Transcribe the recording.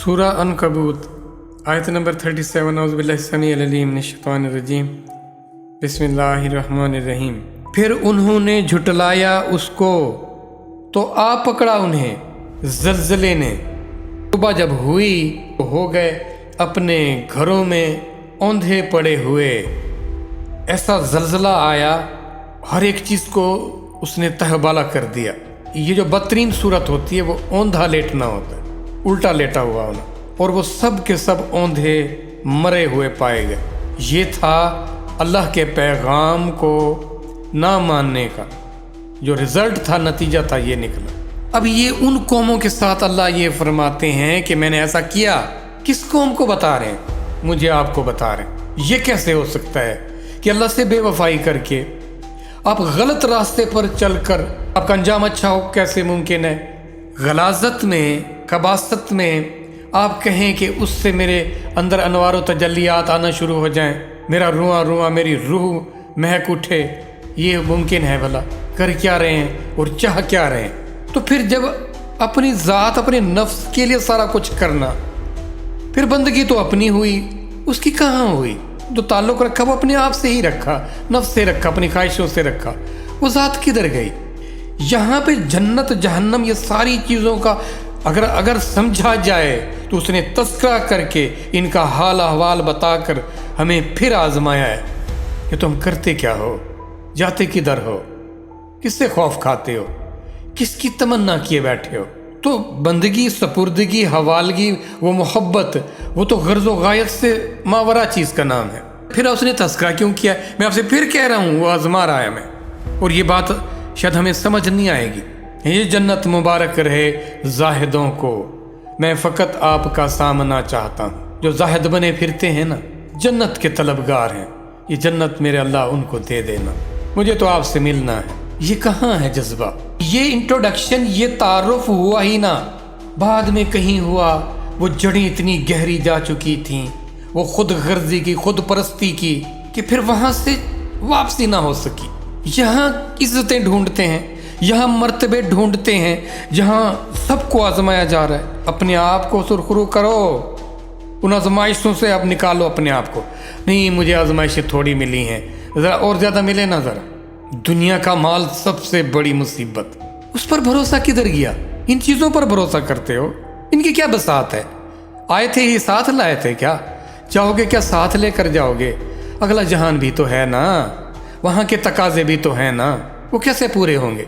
सूरा अनकबूत आयत नंबर 37 औज़ुबिल्लाहिस्समीअल-अलीम बिस्मिल्लाहिर्रहमानिर्रहीम। फिर उन्होंने झुटलाया उसको तो आ पकड़ा उन्हें ज़लज़ले ने। सुबह जब हुई तो हो गए अपने घरों में औंधे पड़े हुए। ऐसा ज़लज़ला आया, हर एक चीज़ को उसने तहबाला कर दिया। ये जो बदतरीन सूरत होती है वो औंधा लेटना होता है, उल्टा लेटा हुआ होना, और वो सब के सब औंधे मरे हुए पाए गए। ये था अल्लाह के पैगाम को ना मानने का जो रिज़ल्ट था, नतीजा था, ये निकला। अब ये उन कौमों के साथ अल्लाह ये फरमाते हैं कि मैंने ऐसा किया। किस कौम को बता रहे हैं? मुझे आपको बता रहे हैं। ये कैसे हो सकता है कि अल्लाह से बेवफाई करके आप गलत रास्ते पर चलकर आपका अंजाम अच्छा हो? कैसे मुमकिन है? गलाजत में, कबासत में आप कहें कि उससे मेरे अंदर अनवार व तजल्लियात आना शुरू हो जाएं, मेरा रुआं रुआं, मेरी रूह महक उठे। ये मुमकिन है भला? कर क्या रहे हैं और चाह क्या रहे हैं? तो फिर जब अपनी ज़ात, अपने नफ्स के लिए सारा कुछ करना, फिर बंदगी तो अपनी हुई, उसकी कहाँ हुई? जो ताल्लुक़ रखा वो अपने आप से ही रखा, नफ्स से रखा, अपनी ख्वाहिशों से रखा। वो ज़ात किधर गई? यहाँ पे जन्नत जहन्नम ये सारी चीज़ों का अगर समझा जाए तो उसने तस्करा करके इनका हाल अहवाल बताकर हमें फिर आजमाया है कि तुम करते क्या हो, जाते किधर हो, किससे खौफ खाते हो, किसकी तमन्ना किए बैठे हो। तो बंदगी, सपुर्दगी, हवालगी, वो मोहब्बत, वो तो गर्ज़ व गायत से मावरा चीज़ का नाम है। फिर उसने तस्करा क्यों किया? मैं आपसे फिर कह रहा हूँ, वो आजमा रहा है मैं, और ये बात शायद हमें समझ नहीं आएगी। ये जन्नत मुबारक रहे जाहिदों को, मैं फ़कत आपका सामना चाहता हूँ। जो जाहिद बने फिरते हैं ना, जन्नत के तलबगार हैं, ये जन्नत मेरे अल्लाह उनको दे देना, मुझे तो आपसे मिलना है। ये कहाँ है जज्बा? ये इंट्रोडक्शन, ये तारुफ हुआ ही ना, बाद में कहीं हुआ। वो जड़ें इतनी गहरी जा चुकी थीं, वो खुद गर्जी की, खुद परस्ती की, कि फिर वहाँ से वापसी ना हो सकी। यहाँ इज्जतें ढूंढते हैं, यहाँ मर्तबे ढूंढते हैं, जहाँ सबको आजमाया जा रहा है। अपने आप को सुरखरू करो, उन आजमाइशों से आप निकालो अपने आप को। नहीं, मुझे आजमाइशें थोड़ी मिली हैं, ज़रा और ज़्यादा मिले ना। ज़रा दुनिया का माल सबसे बड़ी मुसीबत, उस पर भरोसा किधर गया? इन चीज़ों पर भरोसा करते हो, इनकी क्या बसात है? आए थे ही साथ लाए थे क्या? जाओगे क्या साथ लेकर जाओगे? अगला जहान भी तो है ना, वहाँ के तकाजे भी तो हैं ना, वो कैसे पूरे होंगे?